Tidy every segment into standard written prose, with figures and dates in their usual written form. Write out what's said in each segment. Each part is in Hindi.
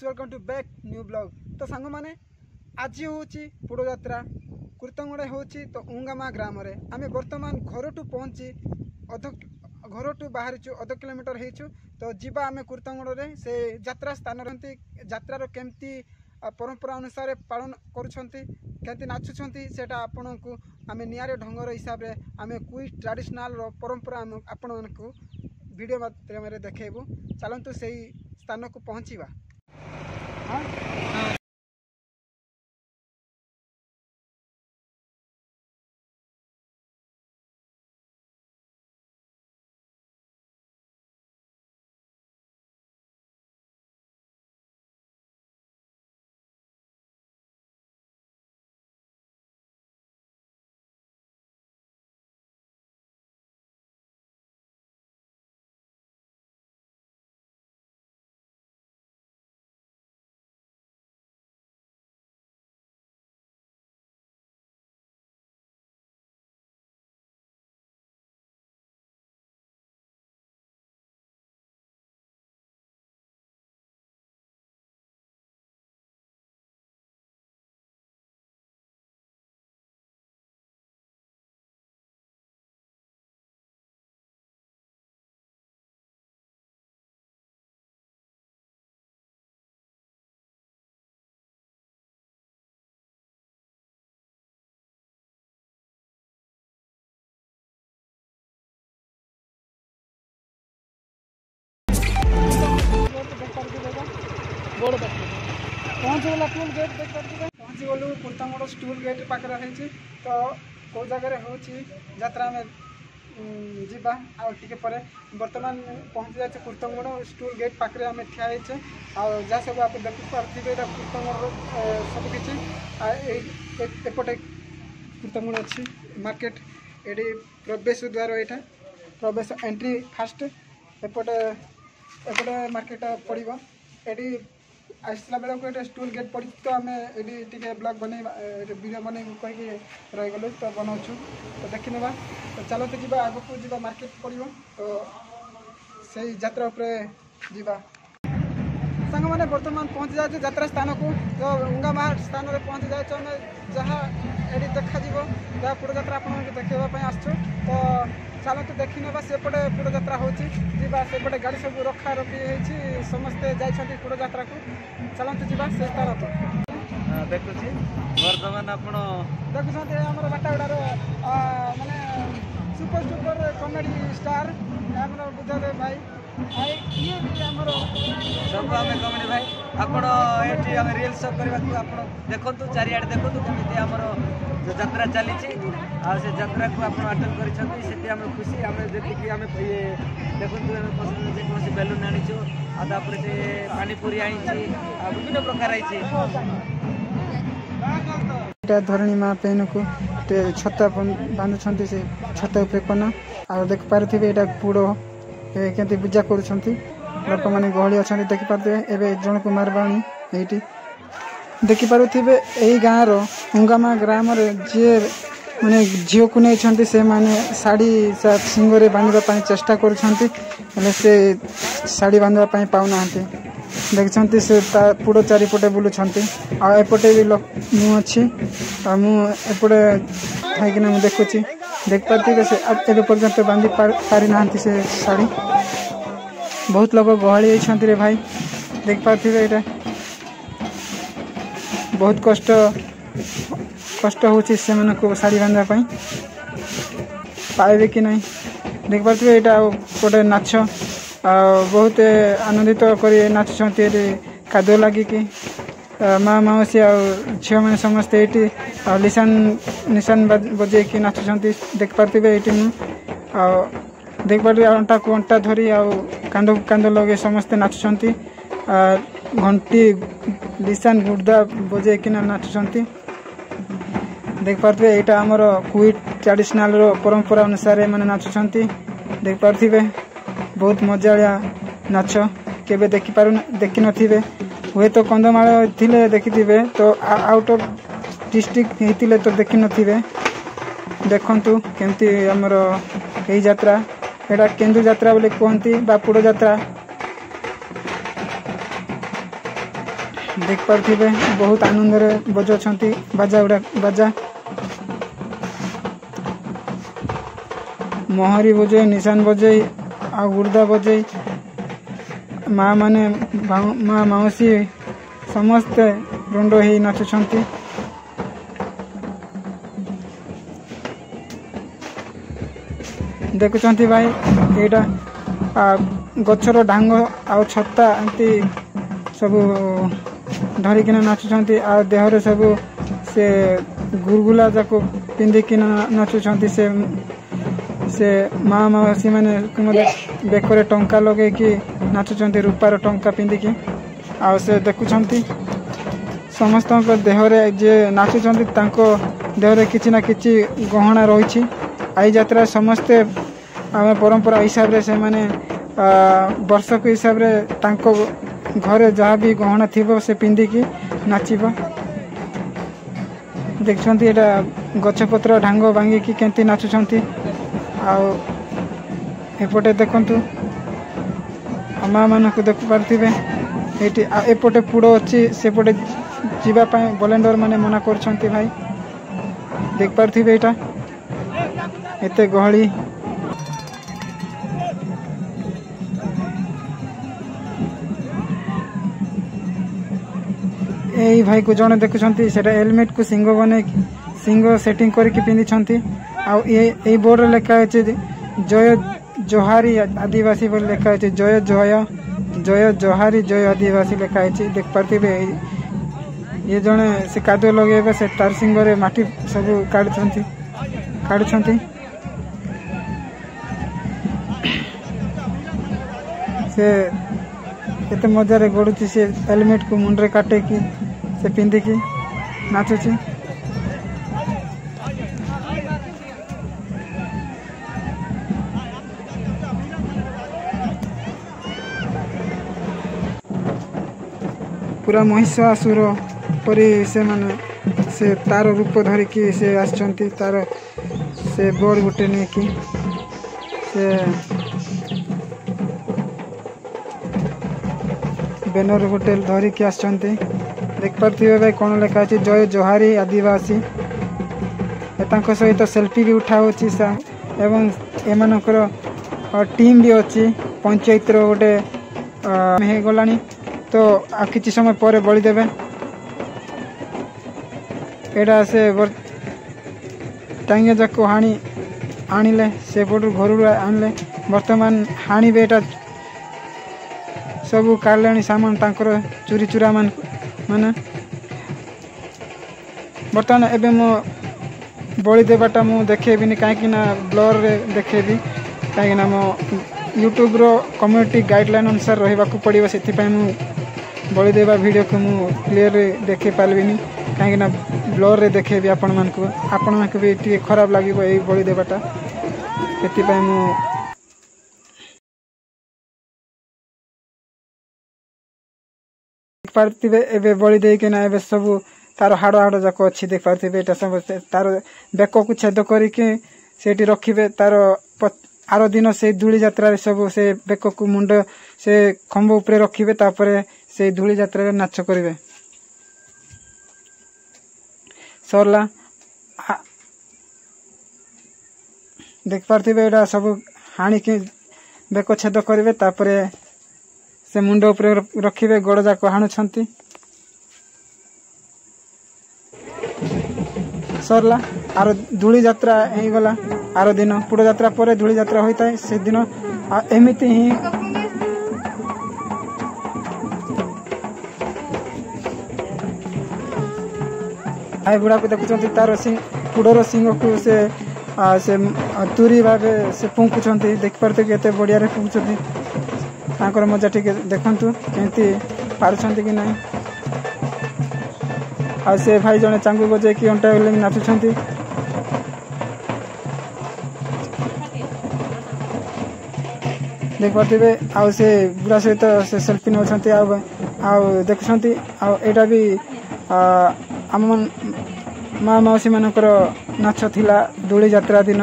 Welcome to back new blog. तो सांग मैंने आज हूँ पोड़ यात्रा कुर्तंगड़े हूँ तो उंगामा ग्राम आम बर्तमान घर टू पहुँची घर टू बाहर अध किलोमीटर हो तो जीवा आम कुर्तंगड़े से यात्रा स्थान रहती यात्रार केमती परंपरा अनुसार पालन करुँच नाचुंट से आपण को आम निआरे ढंगर हिसाब से आम कुई ट्रेडिशनल परंपरा आपण को वीडियो माध्यम देखू। चलतु से स्थान को पहुँचा। पहुँचगला टूल गेट पहुँची गलु कुर्तंगड़ टूल गेट पाखे रही तो कौ जगह हूँ यात्रा में जीवा आगे पर बर्तमान पहुँची जाए कुर्तंगड़ टूल गेट पाखे आम ठियाई जहाँ सब आप देखी पारे कुर्तंगड़ सबकि एपटे कुर्तंगड़ अच्छी मार्केट ये प्रवेश द्वार यहाँ प्रवेश एंट्री फास्ट एपटे एपटे मार्केट पड़ो ये आसला बेला को टूल गेट पड़ी तो आम ये ब्लॉग बन वीडियो बन कहीं रहीगलु तो बनाऊँ तो देखी ना तो चलो तो जी आग को जी मार्केट पड़ो तो से यात्रा उपरे सांग मैंने बर्तमान पहुँची जाए यात्रा स्थान को तो उंगामा स्थान में पहुँची जाए आम जहाँ ये देखा जहाँ पोड़ यात्रा आप देखापी आसु तो चलते देखी ना सेपटे पोड़ यात्रा होपटे गाड़ी सब रखा रखी समस्ते जाइए पोड़ यात्रा को चलते जी से स्थान तो देखुँ बर्तमान आप देखुं आम बाटागुड़ार माने सुपर सुपर कॉमेडी स्टार आम बुद्धदेव भाई ये सब आम कमेडी भाई आपण ये रियल शो करने आप देखु चारिआडे देखु कमी आमर यात्रा चली से यात्रा को आप अटेंड कर खुशी आम देखिए आम ये देखु कौन बेलून आनीचु आपर से पानीपुरी आई विभिन्न प्रकार आई धरणी माँ पेन को छता बांधुंट से छत उपरे कना आ देख पारे यहाँ पोड़ केमती पूजा करुँच लोक मैंने गहली अच्छा देखिपे एवं जन कुमार बाणी ये देखिपे यही गाँव उंगामा ग्राम जी मैंने झील को नहीं से माने साड़ी सिंगरे बांधवाई चेष्टा कर साड़ी बांधवाई पाऊना देखते से पोड़ चारिपटे बुलूंट आएपटे भी मु अच्छी मुझे खाईकिना देखुची देख पारे से एवं पर्यंत बांधि पारि ना से साड़ी बहुत लोग गहली होती रे भाई देख पारे यहाँ बहुत कष्ट होची से को साड़ी बांधवाई पाइबे कि नहीं देख पारे यहाँ गोटे नाच बहुत आनंदित कर नाचुंट कादुଅ लगिकी माँ मौसी झील मैंने समस्ते ये निशान बजे नाचुंट देख पारे ये देख पारे अंटा को अंटा धरी कांद को कांद लगे समस्ते नाचुंट घंटी लिसान गुर्दा बजे नाचुंट देख पारे यहाँ आमर कुई ट्रेडिशनल परंपरा अनुसार मैंने नाचुंट देख पारे बहुत मजालिया नाच केबे देखी नथिबे हुए तो कंधमाल थिले देखिथिबे तो आउट ऑफ डिस्ट्रिक्ट हेतिले तो देखी नथिबे देखंतु केमती हमर एही यात्रा एटा केंदु यात्रा बोले कहती बा पोड़ यात्रा देख पारे बहुत आनंद बजाउछंती बाजा गुड़ा बाजा मोहरी बजे निशान बजे आ गुर्दा बजे माँ माने माँ माउसी समस्ते रुंड ही नाचुछंती देखुछंती भाई एटा गछर डांग आ छत्ता एंती सब धरिकिना नाचुछंती आ देहरे सब से गुरगुला जाको पिंधिकिना नाचुछंती से माँ माउसी माने बेकरे टंका लगे कि नाचुछंती रूपार टंका पिंधिकी आ से देखुछंती समस्त देहरे जे नाचुछंती तांको देहरे किछि ना किछि गहना रहिछि आई यात्रा समस्ते आम परंपरा हिसाब रे से माने वर्षक हिसाब रे तांको घरे जहाँ भी गहना थिबो से पिंधिकी नाचिबो देखछंती एटा गछपत्र ढांग भांगिकी केंती नाचुछंती आउ एपटे देखंतु माँ मानक देख पार्थिबे एटी एपटे पुड़ो अच्छी सेपटे जीवा पाए वॉलंटियर माने मना करछंती भाई देख पार्थिबे एटा एते गहली एई भाई को जने देखुछंती सेटा हेलमेट को सिंह बने सिंह सेटिंग करके पिंधिछंती आ ए बोर्ड रे लिखा है जय जोहारी आदिवासी बोल लिखा है जय जय जोहारी जय आदिवासी लिखा है देख पार्थिबे ये जने से कादो लगेबे से तार सिंह रे माटी सब काढुछंती से केते मजा रे गडुची से हेलमेट को मुंड रे काटे की से पिंधि की नाचुची पूरा महिषासुर परी से माने से तार रूप धरिकी से आछंती तार से बोर गुटे ने की से बैनर होटल धरिकी आछंती देख पार्थिबे भाई कोन लेखा अछि जय जोहारी आदिवासी एतांको सहित सेल्फी भी उठा होची सा एवं एमानकर टीम भी अछि पंचायत रो गोटे हे गलानी तो आ किछि समय पर बळी देबे एडा से टांगे जाको हाणी आनिले से पटु घर आनिले वर्तमान हाणी बेटा सब काढलेनी सामान तांकर चोरी चुरा माने बर्तमान एबे मो बळी देबाटा मु देखेबिनी काहेकि ना ब्लर रे देखेबी काहेकि ना मो यूट्यूब रो कम्युनिटी गाइडलाइन अनुसार रहिबा को पड़िबो सेति पय मु बळी देबा वीडियो को मु क्लियर देखे पालबिनी काहेकि ना ब्लर रे देखेबी आपण मान को भी टिके खराब लागिबो ए बळी देबाटा सेति पय मु पार्थिबे एबे बळी देई के ना एबे सब तार हाड़ हाड़ जाको अच्छी देख पार्थिबे एटा समझते तार बेक को छेद करिके सेठी रखिबे तार आरो दिन से धूली यात्रा रे सब से बेक को मुंड से खंभ ऊपर रखिबे तापरे से धूली यात्रा रे नाच करिवे सरला देख पार्थिबे एटा सब हाणी के बेक छेद करिवे तापरे से मुंड ऊपर रखिबे गोड़ जाको हाणुछंती सरला आरो धूली यात्रा हे गला आरो दिन पुड़ो यात्रा पर धूली यात्रा होता है से दिन एमिति ही आई बुढ़ा को देखुछंती तार सिंह पुड़ोर सिंह को से तुरी भाबे से फुंकुछंती देख पारते केते बढ़िया रे फुंकुछंती तांकर मजा ठीक देखंतु केंती पारुछंती कि नहीं आ से भाई जने चांगू बजे कि अंटा लेंग नाचुछंती देख पारथिबे आ से बुढ़ा सहित से सेल्फी नउछंती आ देखुछंती आ एटा भी आम माँ मौसी मानकर नाच थिला धूली यात्रा दिन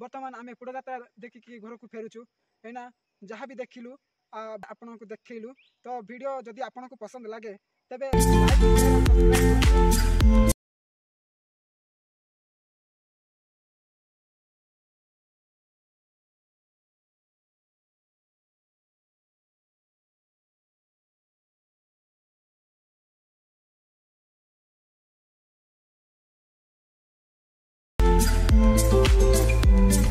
बर्तमान आम पोड़ात्रा देखिकी घर को फेरुचु एना जहाँ भी देखिलु आपन को देखलु तो वीडियो जदि आपन को पसंद लगे तेबे you.